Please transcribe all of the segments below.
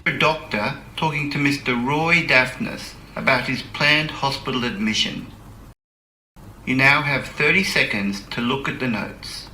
A doctor talking to Mr. Roy Daphnis about his planned hospital admission. You now have 30 seconds to look at the notes.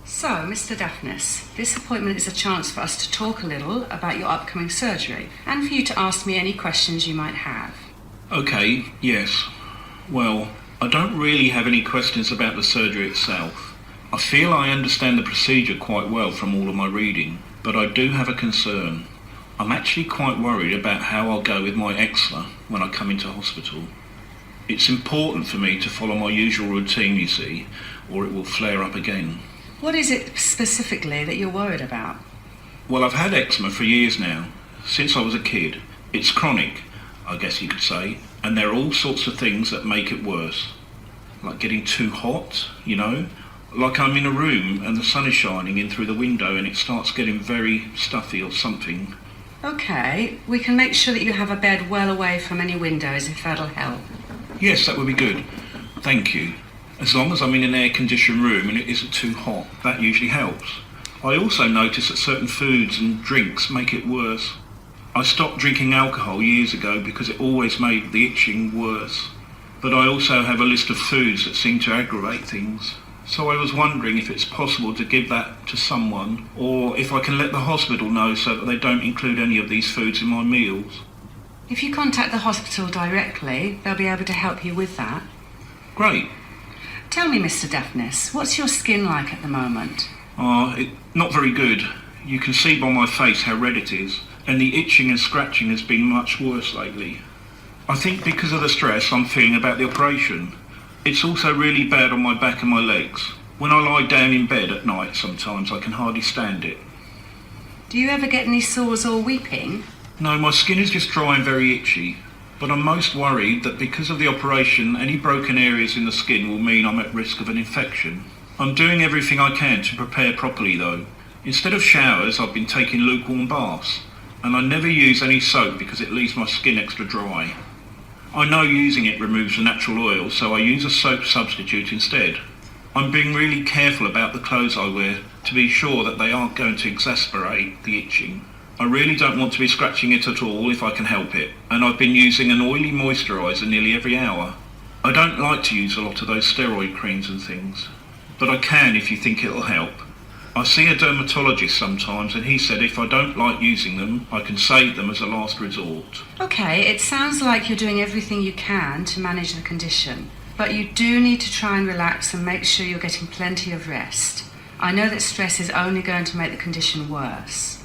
So, Mr. Daphnis, this appointment is a chance for us to talk a little about your upcoming surgery and for you to ask me any questions you might have. Okay, yes. Well, I don't really have any questions about the surgery itself. I feel I understand the procedure quite well from all of my reading, but I do have a concern. I'm actually quite worried about how I'll go with my eczema when I come into hospital. It's important for me to follow my usual routine, you see, or it will flare up again. What is it specifically that you're worried about? Well, I've had eczema for years now, since I was a kid. It's chronic, I guess you could say, and there are all sorts of things that make it worse. Like getting too hot, you know? Like I'm in a room and the sun is shining in through the window and it starts getting very stuffy or something. Okay, we can make sure that you have a bed well away from any windows if that'll help. Yes, that would be good. Thank you. As long as I'm in an air-conditioned room and it isn't too hot, that usually helps. I also notice that certain foods and drinks make it worse. I stopped drinking alcohol years ago because it always made the itching worse. But I also have a list of foods that seem to aggravate things. So I was wondering if it's possible to give that to someone, or if I can let the hospital know so that they don't include any of these foods in my meals. If you contact the hospital directly, they'll be able to help you with that. Great. Tell me, Mr. Daphnis, what's your skin like at the moment? Not very good. You can see by my face how red it is, and the itching and scratching has been much worse lately. I think because of the stress I'm feeling about the operation. It's also really bad on my back and my legs. When I lie down in bed at night sometimes I can hardly stand it. Do you ever get any sores or weeping? No, my skin is just dry and very itchy. But I'm most worried that because of the operation, any broken areas in the skin will mean I'm at risk of an infection. I'm doing everything I can to prepare properly though. Instead of showers, I've been taking lukewarm baths. And I never use any soap because it leaves my skin extra dry. I know using it removes the natural oil, so I use a soap substitute instead. I'm being really careful about the clothes I wear to be sure that they aren't going to exacerbate the itching. I really don't want to be scratching it at all if I can help it, and I've been using an oily moisturiser nearly every hour. I don't like to use a lot of those steroid creams and things, but I can if you think it'll help. I see a dermatologist sometimes and he said if I don't like using them, I can save them as a last resort. Okay, it sounds like you're doing everything you can to manage the condition, but you do need to try and relax and make sure you're getting plenty of rest. I know that stress is only going to make the condition worse.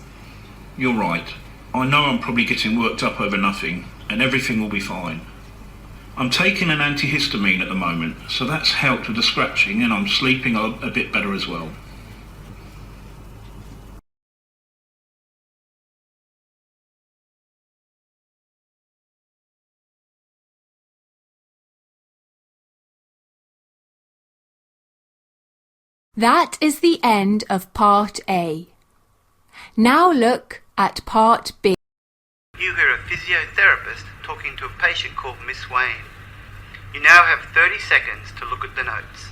You're right. I know I'm probably getting worked up over nothing, and everything will be fine. I'm taking an antihistamine at the moment, so that's helped with the scratching, and I'm sleeping a bit better as well. That is the end of Part A. Now look at Part B. You hear a physiotherapist talking to a patient called Miss Wayne. You now have 30 seconds to look at the notes.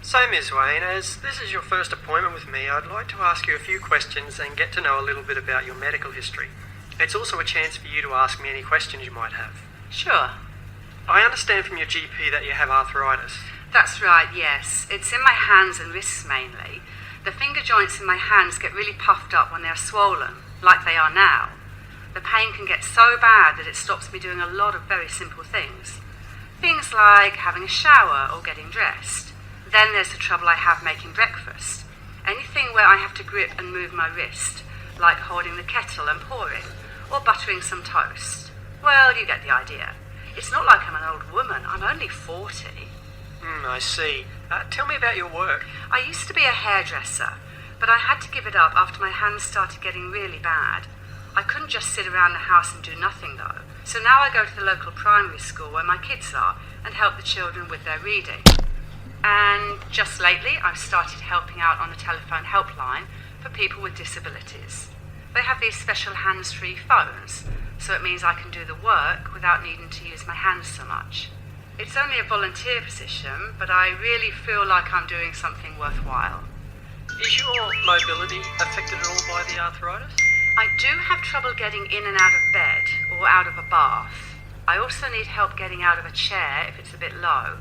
So, Ms. Wayne, as this is your first appointment with me, I'd like to ask you a few questions and get to know a little bit about your medical history. It's also a chance for you to ask me any questions you might have. Sure. I understand from your GP that you have arthritis. That's right, yes. It's in my hands and wrists mainly. The finger joints in my hands get really puffed up when they're swollen, like they are now. The pain can get so bad that it stops me doing a lot of very simple things. Things like having a shower or getting dressed. Then there's the trouble I have making breakfast. Anything where I have to grip and move my wrist, like holding the kettle and pouring, or buttering some toast. Well, you get the idea. It's not like I'm an old woman. I'm only 40. I see. Tell me about your work. I used to be a hairdresser, but I had to give it up after my hands started getting really bad. I couldn't just sit around the house and do nothing, though. So now I go to the local primary school where my kids are and help the children with their reading. And just lately, I've started helping out on a telephone helpline for people with disabilities. They have these special hands-free phones, so it means I can do the work without needing to use my hands so much. It's only a volunteer position, but I really feel like I'm doing something worthwhile. Is your mobility affected at all by the arthritis? I do have trouble getting in and out of bed or out of a bath. I also need help getting out of a chair if it's a bit low.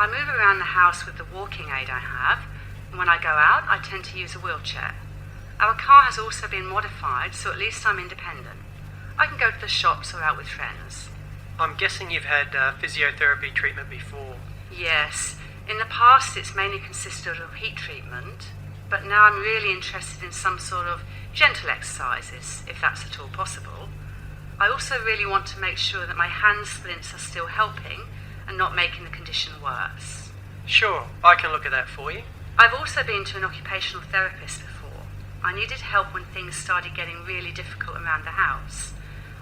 I move around the house with the walking aid I have, and when I go out, I tend to use a wheelchair. Our car has also been modified, so at least I'm independent. I can go to the shops or out with friends. I'm guessing you've had physiotherapy treatment before. Yes. In the past, it's mainly consisted of heat treatment, but now I'm really interested in some sort of gentle exercises, if that's at all possible. I also really want to make sure that my hand splints are still helping and not making the condition worse. Sure, I can look at that for you. I've also been to an occupational therapist before. I needed help when things started getting really difficult around the house.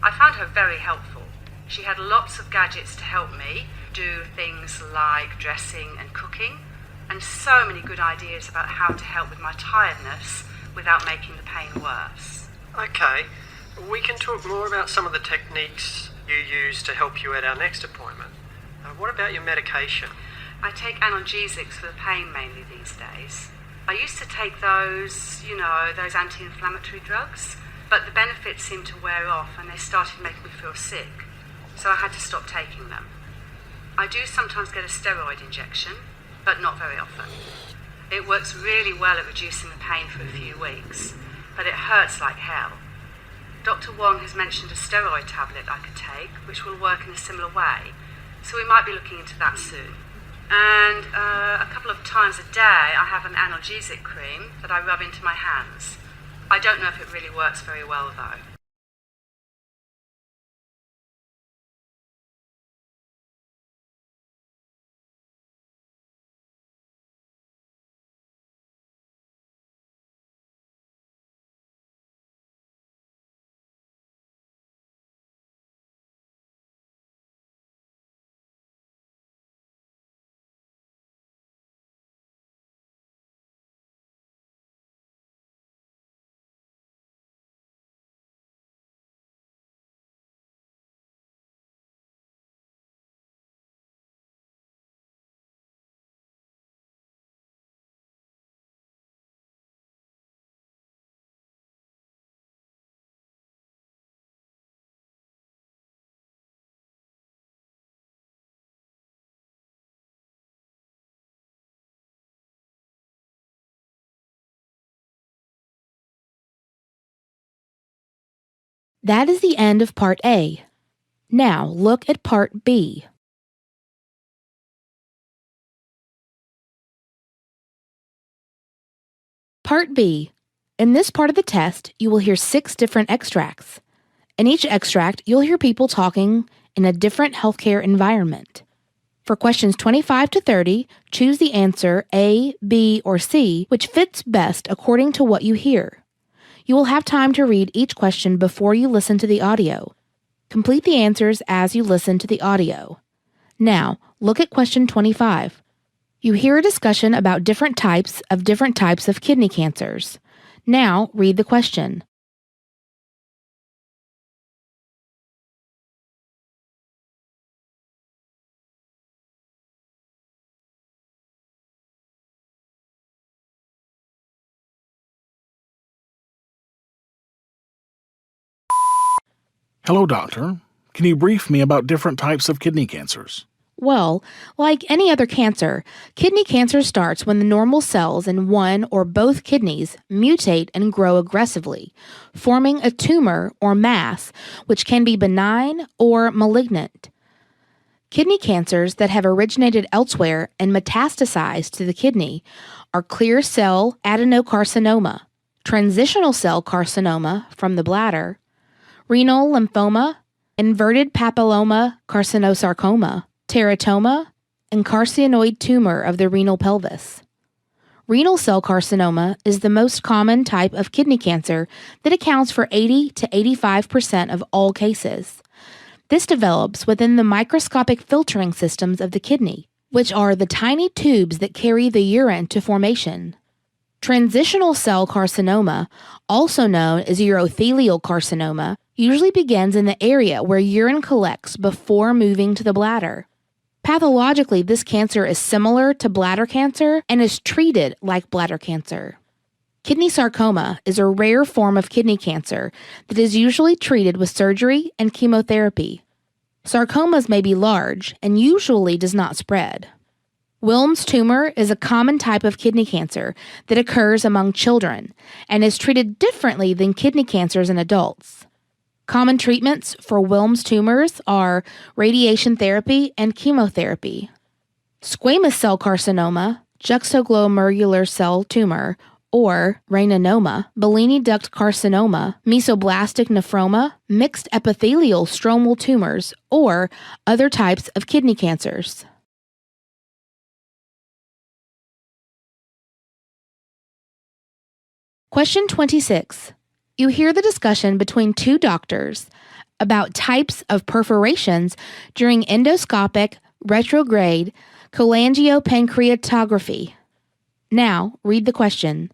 I found her very helpful. She had lots of gadgets to help me do things like dressing and cooking, and so many good ideas about how to help with my tiredness without making the pain worse. Okay, we can talk more about some of the techniques you use to help you at our next appointment. What about your medication? I take analgesics for the pain mainly these days. I used to take those, those anti-inflammatory drugs, but the benefits seemed to wear off and they started making me feel sick, so I had to stop taking them. I do sometimes get a steroid injection, but not very often. It works really well at reducing the pain for a few weeks, but it hurts like hell. Dr. Wong has mentioned a steroid tablet I could take, which will work in a similar way, so we might be looking into that soon. And a couple of times a day I have an analgesic cream that I rub into my hands. I don't know if it really works very well though. That is the end of Part A. Now look at Part B. Part B. In this part of the test, you will hear 6 different extracts. In each extract, you'll hear people talking in a different healthcare environment. For questions 25 to 30, choose the answer A, B, or C, which fits best according to what you hear. You will have time to read each question before you listen to the audio. Complete the answers as you listen to the audio. Now, look at question 25. You hear a discussion about different types of kidney cancers. Now, read the question. Hello, doctor. Can you brief me about different types of kidney cancers? Well, like any other cancer, kidney cancer starts when the normal cells in one or both kidneys mutate and grow aggressively, forming a tumor or mass, which can be benign or malignant. Kidney cancers that have originated elsewhere and metastasized to the kidney are clear cell adenocarcinoma, transitional cell carcinoma from the bladder, renal lymphoma, inverted papilloma carcinosarcoma, teratoma, and carcinoid tumor of the renal pelvis. Renal cell carcinoma is the most common type of kidney cancer that accounts for 80 to 85% of all cases. This develops within the microscopic filtering systems of the kidney, which are the tiny tubes that carry the urine to formation. Transitional cell carcinoma, also known as urothelial carcinoma, usually begins in the area where urine collects before moving to the bladder. Pathologically, this cancer is similar to bladder cancer and is treated like bladder cancer. Kidney sarcoma is a rare form of kidney cancer that is usually treated with surgery and chemotherapy. Sarcomas may be large and usually does not spread. Wilms tumor is a common type of kidney cancer that occurs among children and is treated differently than kidney cancers in adults. Common treatments for Wilms tumors are radiation therapy and chemotherapy. Squamous cell carcinoma, juxtaglomerular cell tumor, or rananoma, Bellini duct carcinoma, mesoblastic nephroma, mixed epithelial stromal tumors, or other types of kidney cancers. Question 26. You hear the discussion between two doctors about types of perforations during endoscopic retrograde cholangiopancreatography. Now, read the question.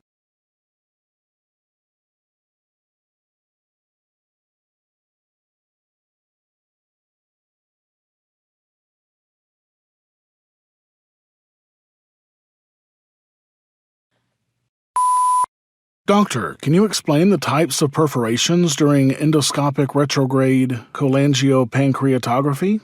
Doctor, can you explain the types of perforations during endoscopic retrograde cholangiopancreatography?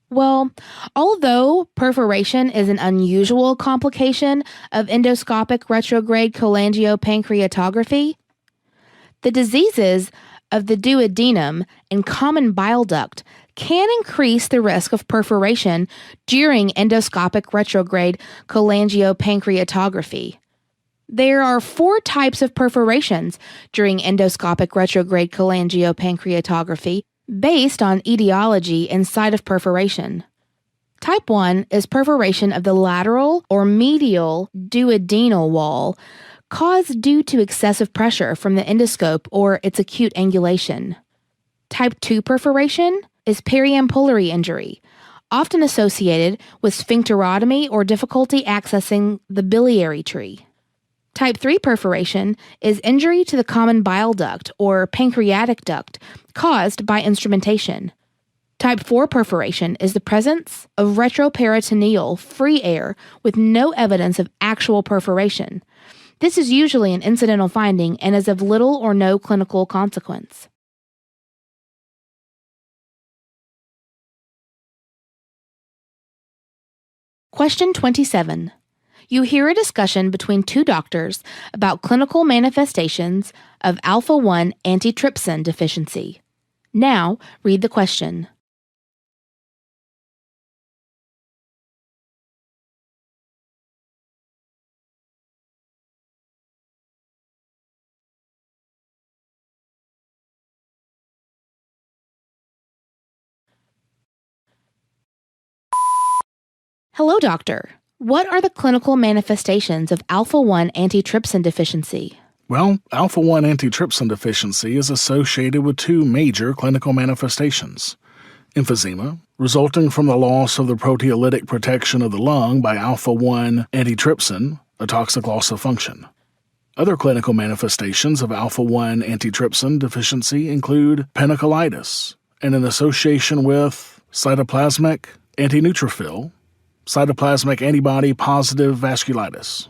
Well, although perforation is an unusual complication of endoscopic retrograde cholangiopancreatography, the diseases of the duodenum and common bile duct can increase the risk of perforation during endoscopic retrograde cholangiopancreatography. There are 4 types of perforations during endoscopic retrograde cholangiopancreatography based on etiology and site of perforation. Type 1 is perforation of the lateral or medial duodenal wall caused due to excessive pressure from the endoscope or its acute angulation. Type 2 perforation is periampullary injury, often associated with sphincterotomy or difficulty accessing the biliary tree. Type 3 perforation is injury to the common bile duct or pancreatic duct caused by instrumentation. Type 4 perforation is the presence of retroperitoneal free air with no evidence of actual perforation. This is usually an incidental finding and is of little or no clinical consequence. Question 27. You hear a discussion between two doctors about clinical manifestations of alpha-1 antitrypsin deficiency. Now, read the question. Hello, doctor. What are the clinical manifestations of alpha-1 antitrypsin deficiency? Well, alpha-1 antitrypsin deficiency is associated with 2 major clinical manifestations. Emphysema, resulting from the loss of the proteolytic protection of the lung by alpha-1 antitrypsin, a toxic loss of function. Other clinical manifestations of alpha-1 antitrypsin deficiency include pancreatitis and an association with cytoplasmic antineutrophil, cytoplasmic antibody positive vasculitis.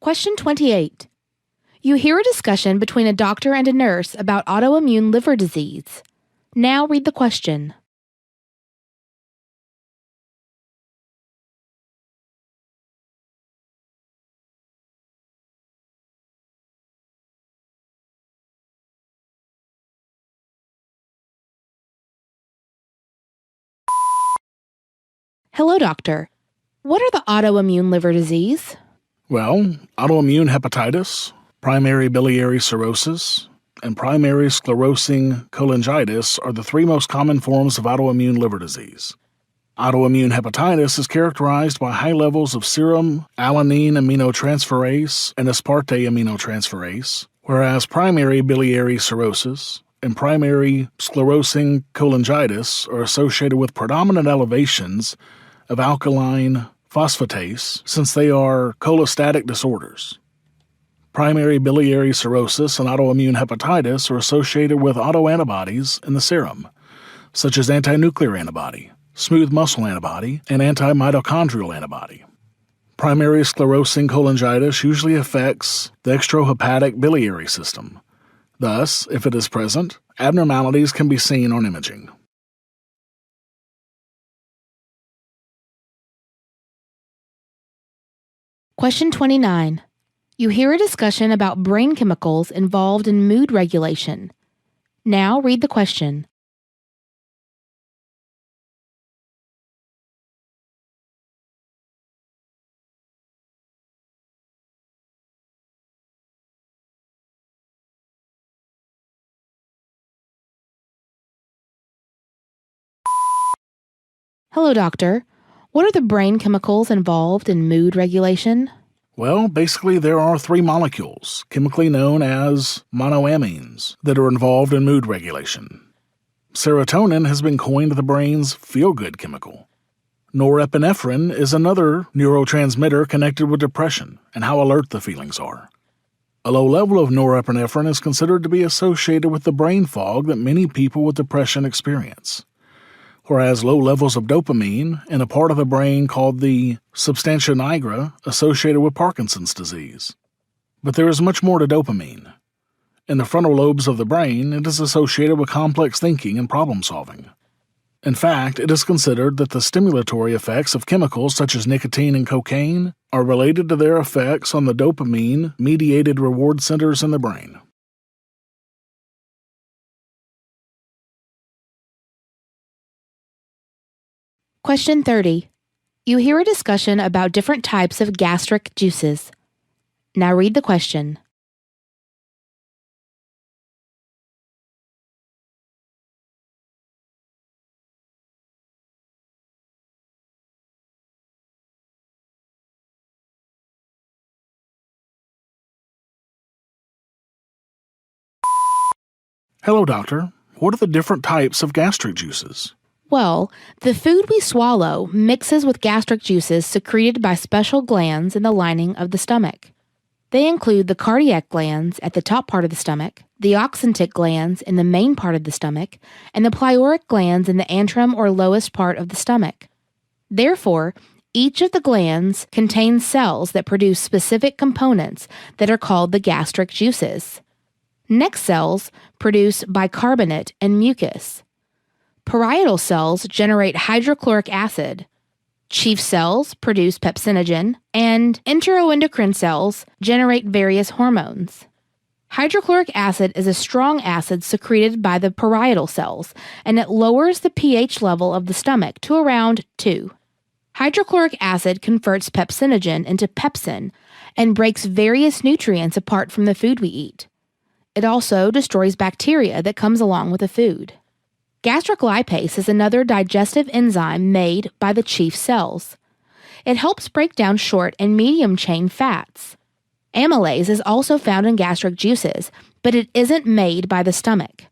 Question 28. You hear a discussion between a doctor and a nurse about autoimmune liver disease. Now read the question. Hello, doctor. What are the autoimmune liver disease? Well, autoimmune hepatitis, primary biliary cirrhosis, and primary sclerosing cholangitis are the three most common forms of autoimmune liver disease. Autoimmune hepatitis is characterized by high levels of serum alanine aminotransferase and aspartate aminotransferase, whereas primary biliary cirrhosis and primary sclerosing cholangitis are associated with predominant elevations of alkaline phosphatase since they are cholestatic disorders. Primary biliary cirrhosis and autoimmune hepatitis are associated with autoantibodies in the serum, such as anti-nuclear antibody, smooth muscle antibody, and anti-mitochondrial antibody. Primary sclerosing cholangitis usually affects the extrahepatic biliary system. Thus, if it is present, abnormalities can be seen on imaging. Question 29. You hear a discussion about brain chemicals involved in mood regulation. Now read the question. Hello, doctor. What are the brain chemicals involved in mood regulation? Well, basically there are three molecules, chemically known as monoamines, that are involved in mood regulation. Serotonin has been coined the brain's feel-good chemical. Norepinephrine is another neurotransmitter connected with depression and how alert the feelings are. A low level of norepinephrine is considered to be associated with the brain fog that many people with depression experience, whereas low levels of dopamine in a part of the brain called the substantia nigra associated with Parkinson's disease. But there is much more to dopamine. In the frontal lobes of the brain, it is associated with complex thinking and problem solving. In fact, it is considered that the stimulatory effects of chemicals such as nicotine and cocaine are related to their effects on the dopamine-mediated reward centers in the brain. Question 30. You hear a discussion about different types of gastric juices. Now read the question. Hello, doctor. What are the different types of gastric juices? Well, the food we swallow mixes with gastric juices secreted by special glands in the lining of the stomach. They include the cardiac glands at the top part of the stomach, the oxyntic glands in the main part of the stomach, and the pyloric glands in the antrum or lowest part of the stomach. Therefore, each of the glands contains cells that produce specific components that are called the gastric juices. Neck cells produce bicarbonate and mucus. Parietal cells generate hydrochloric acid. Chief cells produce pepsinogen, and enteroendocrine cells generate various hormones. Hydrochloric acid is a strong acid secreted by the parietal cells, and it lowers the pH level of the stomach to around 2. Hydrochloric acid converts pepsinogen into pepsin and breaks various nutrients apart from the food we eat. It also destroys bacteria that comes along with the food. Gastric lipase is another digestive enzyme made by the chief cells. It helps break down short and medium-chain fats. Amylase is also found in gastric juices, but it isn't made by the stomach.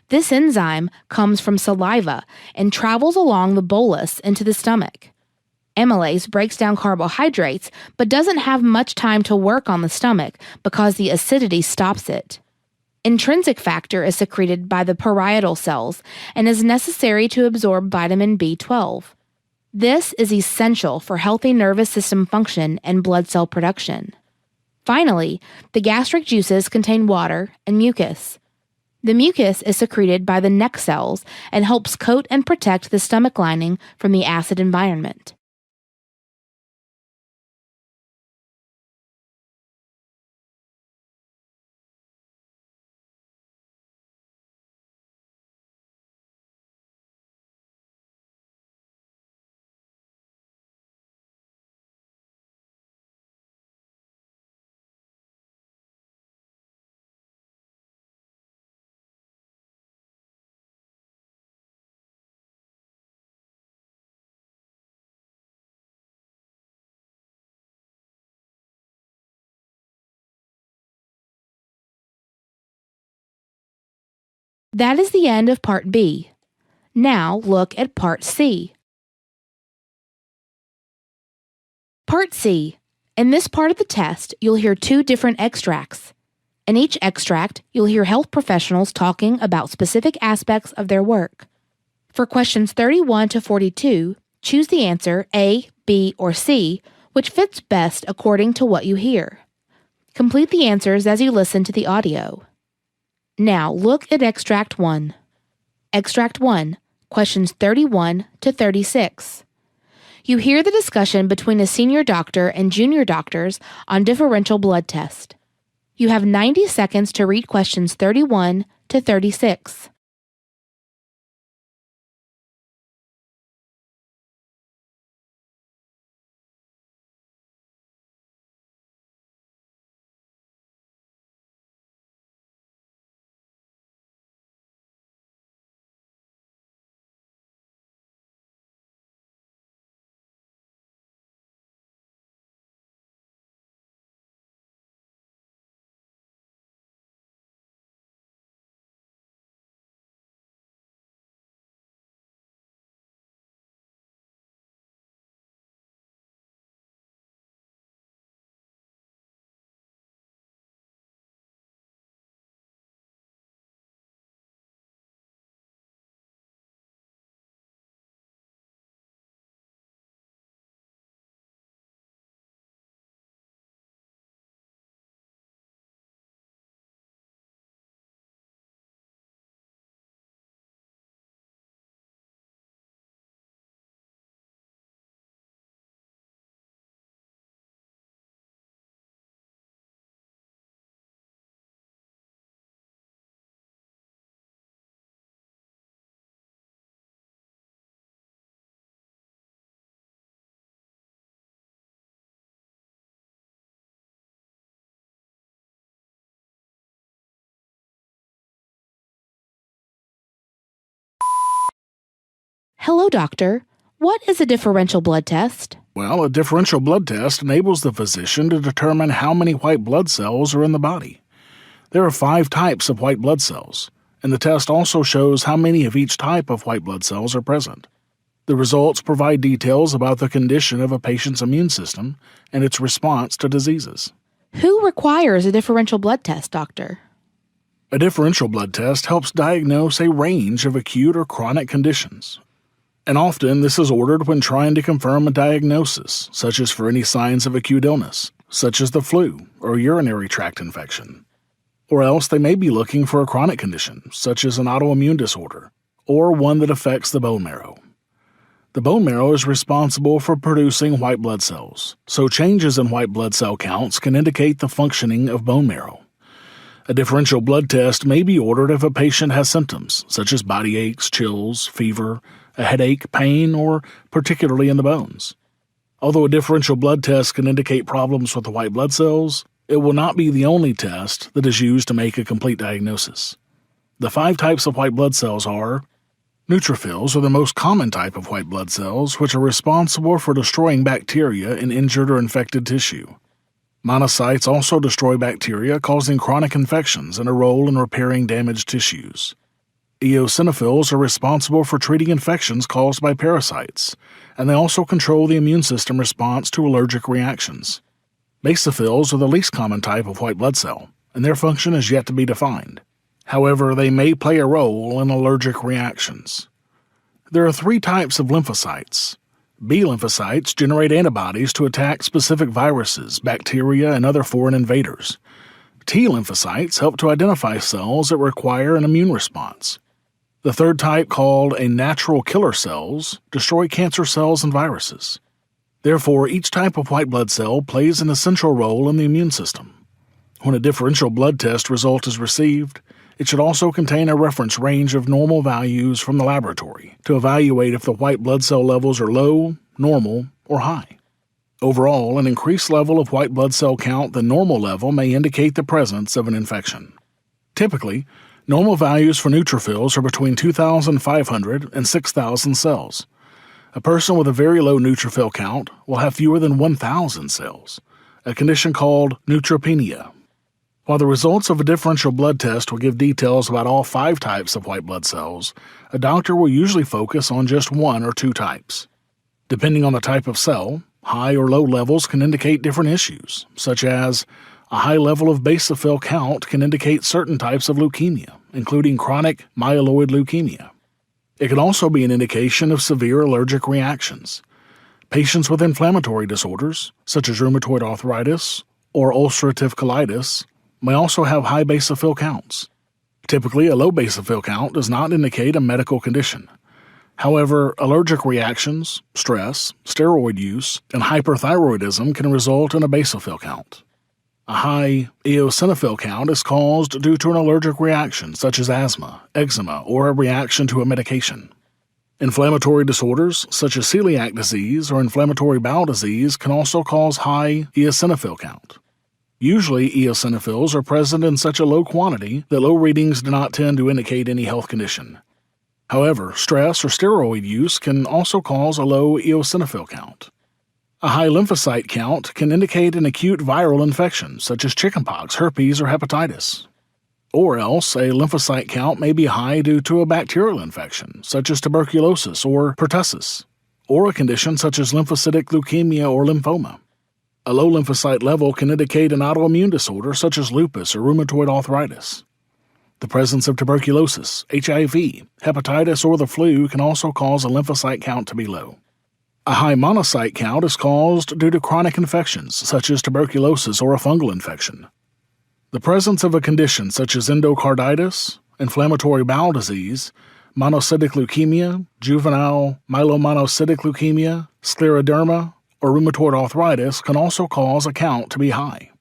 This enzyme comes from saliva and travels along the bolus into the stomach. Amylase breaks down carbohydrates, but doesn't have much time to work on the stomach because the acidity stops it. Intrinsic factor is secreted by the parietal cells and is necessary to absorb vitamin B12. This is essential for healthy nervous system function and blood cell production. Finally, the gastric juices contain water and mucus. The mucus is secreted by the neck cells and helps coat and protect the stomach lining from the acid environment. That is the end of Part B. Now look at Part C. Part C. In this part of the test, you'll hear 2 different extracts. In each extract, you'll hear health professionals talking about specific aspects of their work. For questions 31 to 42, choose the answer A, B, or C, which fits best according to what you hear. Complete the answers as you listen to the audio. Now look at Extract 1. Extract 1, questions 31 to 36. You hear the discussion between a senior doctor and junior doctors on differential blood test. You have 90 seconds to read questions 31 to 36. Hello, doctor. What is a differential blood test? Well, a differential blood test enables the physician to determine how many white blood cells are in the body. There are 5 types of white blood cells, and the test also shows how many of each type of white blood cells are present. The results provide details about the condition of a patient's immune system and its response to diseases. Who requires a differential blood test, doctor? A differential blood test helps diagnose a range of acute or chronic conditions. And often this is ordered when trying to confirm a diagnosis, such as for any signs of acute illness, such as the flu or urinary tract infection. Or else they may be looking for a chronic condition, such as an autoimmune disorder, or one that affects the bone marrow. The bone marrow is responsible for producing white blood cells, so changes in white blood cell counts can indicate the functioning of bone marrow. A differential blood test may be ordered if a patient has symptoms, such as body aches, chills, fever, a headache, pain, or particularly in the bones. Although a differential blood test can indicate problems with the white blood cells, it will not be the only test that is used to make a complete diagnosis. The 5 types of white blood cells are: neutrophils are the most common type of white blood cells, which are responsible for destroying bacteria in injured or infected tissue. Monocytes also destroy bacteria, causing chronic infections and a role in repairing damaged tissues. Eosinophils are responsible for treating infections caused by parasites, and they also control the immune system response to allergic reactions. Basophils are the least common type of white blood cell, and their function is yet to be defined. However, they may play a role in allergic reactions. There are 3 types of lymphocytes: B lymphocytes generate antibodies to attack specific viruses, bacteria, and other foreign invaders. T lymphocytes help to identify cells that require an immune response. The third type, called a natural killer cells, destroy cancer cells and viruses. Therefore, each type of white blood cell plays an essential role in the immune system. When a differential blood test result is received, it should also contain a reference range of normal values from the laboratory to evaluate if the white blood cell levels are low, normal, or high. Overall, an increased level of white blood cell count than normal level may indicate the presence of an infection. Typically, normal values for neutrophils are between 2,500 and 6,000 cells. A person with a very low neutrophil count will have fewer than 1,000 cells, a condition called neutropenia. While the results of a differential blood test will give details about all 5 types of white blood cells, a doctor will usually focus on just 1 or 2 types. Depending on the type of cell, high or low levels can indicate different issues, such as a high level of basophil count can indicate certain types of leukemia, including chronic myeloid leukemia. It can also be an indication of severe allergic reactions. Patients with inflammatory disorders, such as rheumatoid arthritis or ulcerative colitis, may also have high basophil counts. Typically, a low basophil count does not indicate a medical condition. However, allergic reactions, stress, steroid use, and hyperthyroidism can result in a basophil count. A high eosinophil count is caused due to an allergic reaction such as asthma, eczema, or a reaction to a medication. Inflammatory disorders such as celiac disease or inflammatory bowel disease can also cause high eosinophil count. Usually, eosinophils are present in such a low quantity that low readings do not tend to indicate any health condition. However, stress or steroid use can also cause a low eosinophil count. A high lymphocyte count can indicate an acute viral infection, such as chickenpox, herpes, or hepatitis. Or else, a lymphocyte count may be high due to a bacterial infection, such as tuberculosis or pertussis, or a condition such as lymphocytic leukemia or lymphoma. A low lymphocyte level can indicate an autoimmune disorder such as lupus or rheumatoid arthritis. The presence of tuberculosis, HIV, hepatitis, or the flu can also cause a lymphocyte count to be low. A high monocyte count is caused due to chronic infections such as tuberculosis or a fungal infection. The presence of a condition such as endocarditis, inflammatory bowel disease, monocytic leukemia, juvenile myelomonocytic leukemia, scleroderma, or rheumatoid arthritis can also cause a count to be high.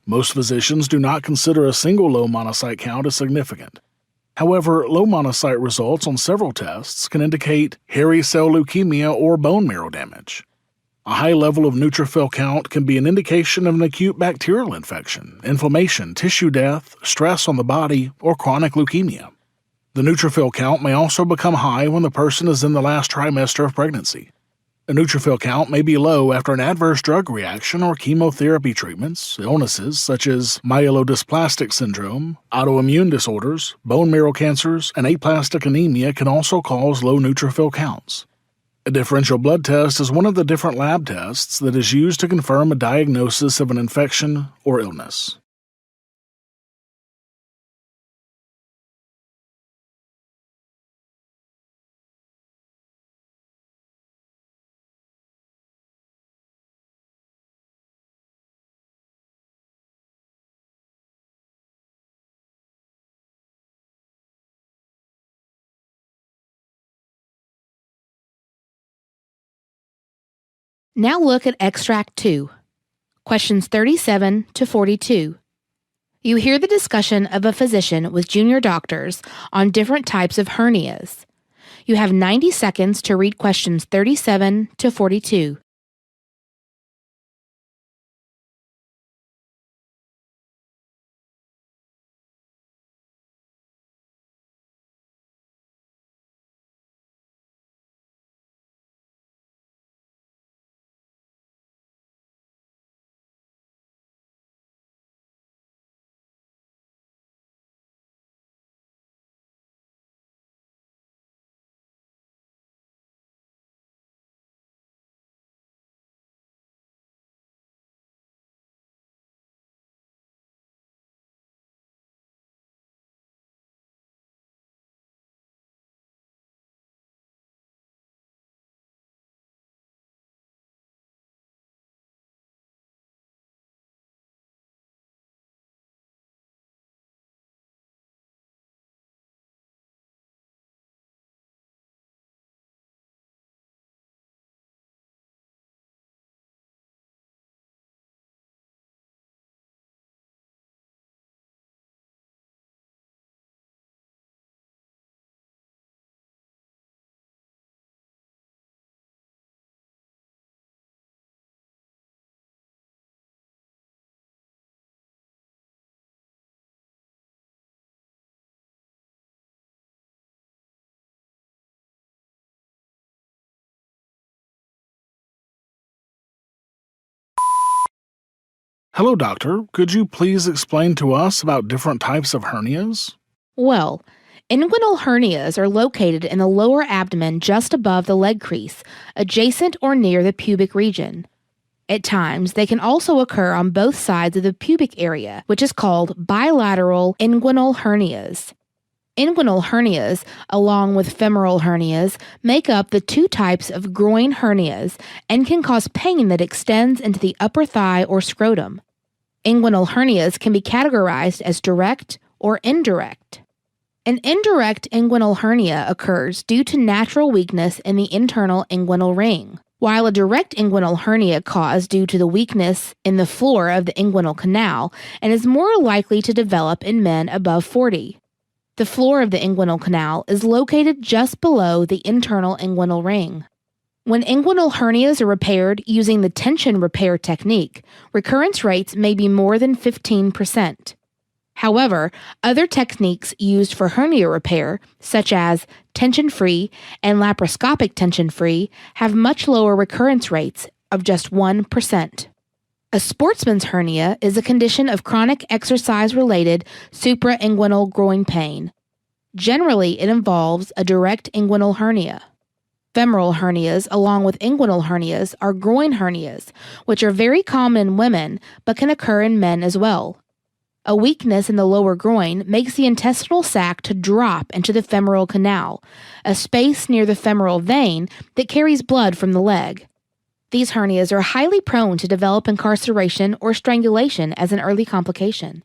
Most physicians do not consider a single low monocyte count as significant. However, low monocyte results on several tests can indicate hairy cell leukemia or bone marrow damage. A high level of neutrophil count can be an indication of an acute bacterial infection, inflammation, tissue death, stress on the body, or chronic leukemia. The neutrophil count may also become high when the person is in the last trimester of pregnancy. A neutrophil count may be low after an adverse drug reaction or chemotherapy treatments. Illnesses such as myelodysplastic syndrome, autoimmune disorders, bone marrow cancers, and aplastic anemia can also cause low neutrophil counts. A differential blood test is one of the different lab tests that is used to confirm a diagnosis of an infection or illness. Now look at Extract 2, questions 37 to 42. You hear the discussion of a physician with junior doctors on different types of hernias. You have 90 seconds to read questions 37 to 42. Hello, doctor. Could you please explain to us about different types of hernias? Well, inguinal hernias are located in the lower abdomen just above the leg crease, adjacent or near the pubic region. At times, they can also occur on both sides of the pubic area, which is called bilateral inguinal hernias. Inguinal hernias, along with femoral hernias, make up the two types of groin hernias and can cause pain that extends into the upper thigh or scrotum. Inguinal hernias can be categorized as direct or indirect. An indirect inguinal hernia occurs due to natural weakness in the internal inguinal ring, while a direct inguinal hernia caused due to the weakness in the floor of the inguinal canal and is more likely to develop in men above 40. The floor of the inguinal canal is located just below the internal inguinal ring. When inguinal hernias are repaired using the tension repair technique, recurrence rates may be more than 15%. However, other techniques used for hernia repair, such as tension-free and laparoscopic tension-free, have much lower recurrence rates of just 1%. A sportsman's hernia is a condition of chronic exercise-related suprainguinal groin pain. Generally, it involves a direct inguinal hernia. Femoral hernias, along with inguinal hernias, are groin hernias, which are very common in women but can occur in men as well. A weakness in the lower groin makes the intestinal sac to drop into the femoral canal, a space near the femoral vein that carries blood from the leg. These hernias are highly prone to develop incarceration or strangulation as an early complication.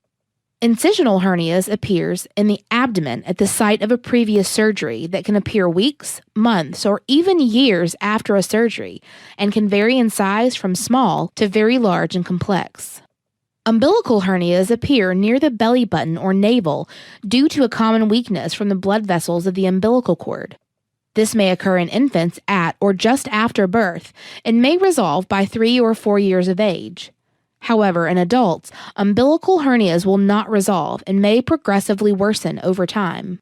Incisional hernias appears in the abdomen at the site of a previous surgery that can appear weeks, months, or even years after a surgery and can vary in size from small to very large and complex. Umbilical hernias appear near the belly button or navel due to a common weakness from the blood vessels of the umbilical cord. This may occur in infants at or just after birth and may resolve by 3 or 4 years of age. However, in adults, umbilical hernias will not resolve and may progressively worsen over time.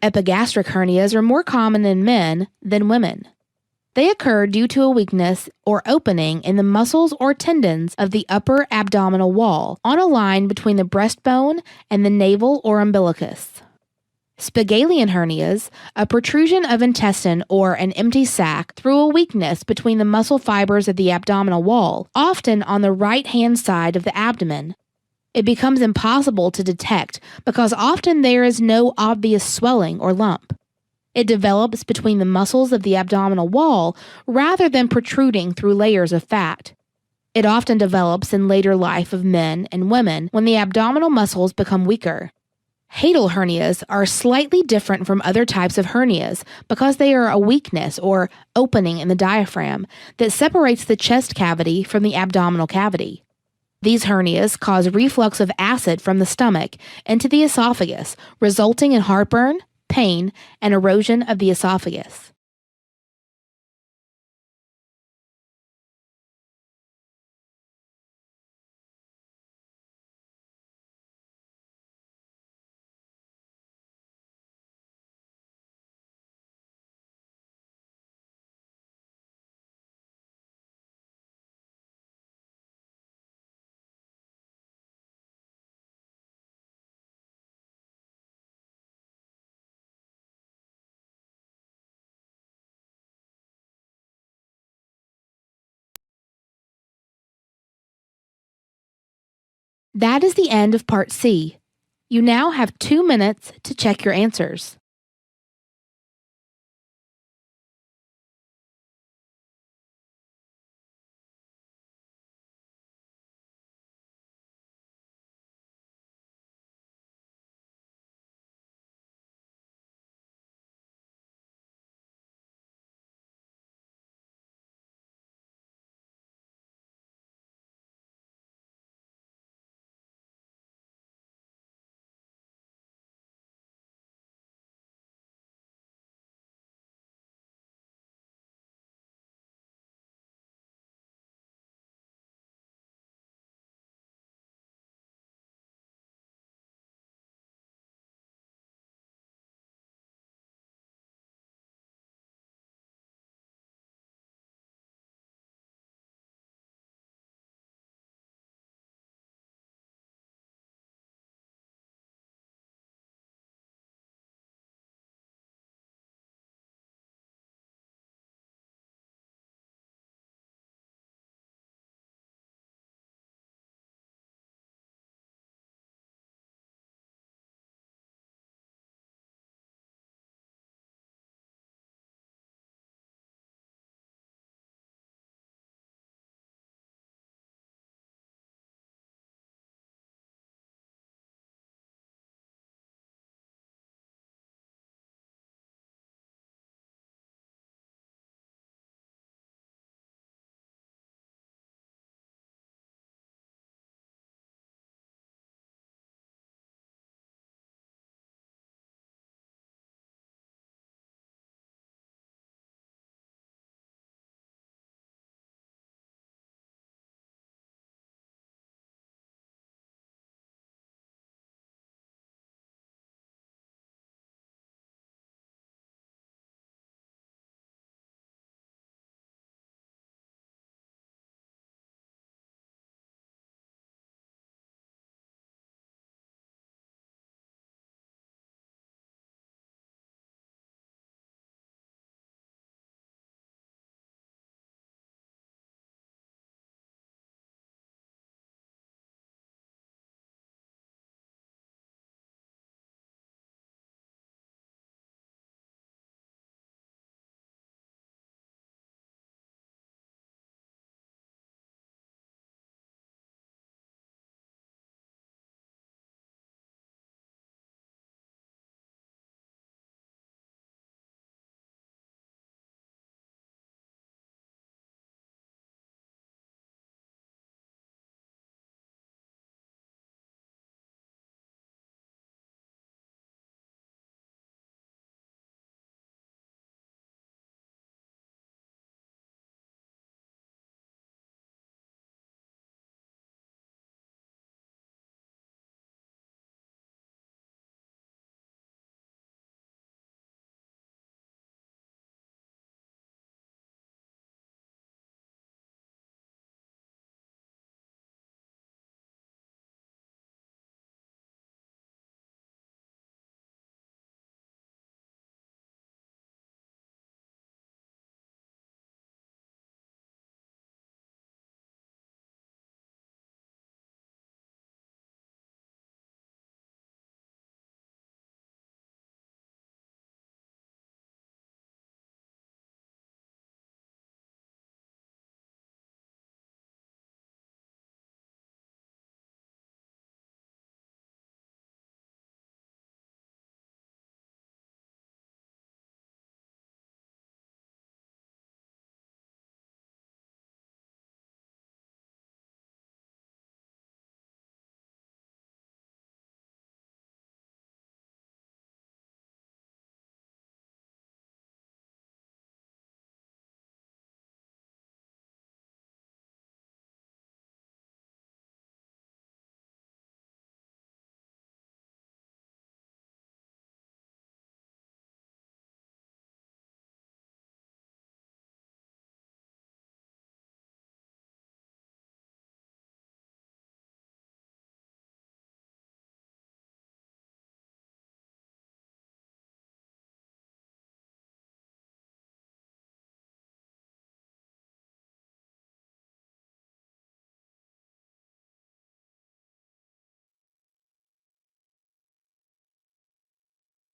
Epigastric hernias are more common in men than women. They occur due to a weakness or opening in the muscles or tendons of the upper abdominal wall on a line between the breastbone and the navel or umbilicus. Spigelian hernias, a protrusion of intestine or an empty sac through a weakness between the muscle fibers of the abdominal wall, often on the right-hand side of the abdomen. It becomes impossible to detect because often there is no obvious swelling or lump. It develops between the muscles of the abdominal wall rather than protruding through layers of fat. It often develops in later life of men and women when the abdominal muscles become weaker. Hiatal hernias are slightly different from other types of hernias because they are a weakness or opening in the diaphragm that separates the chest cavity from the abdominal cavity. These hernias cause reflux of acid from the stomach into the esophagus, resulting in heartburn, pain, and erosion of the esophagus. That is the end of Part C. You now have 2 minutes to check your answers.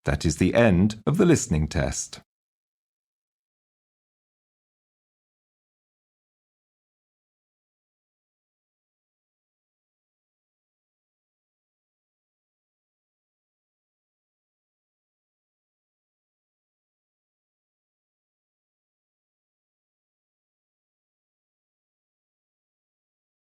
That is the end of the listening test.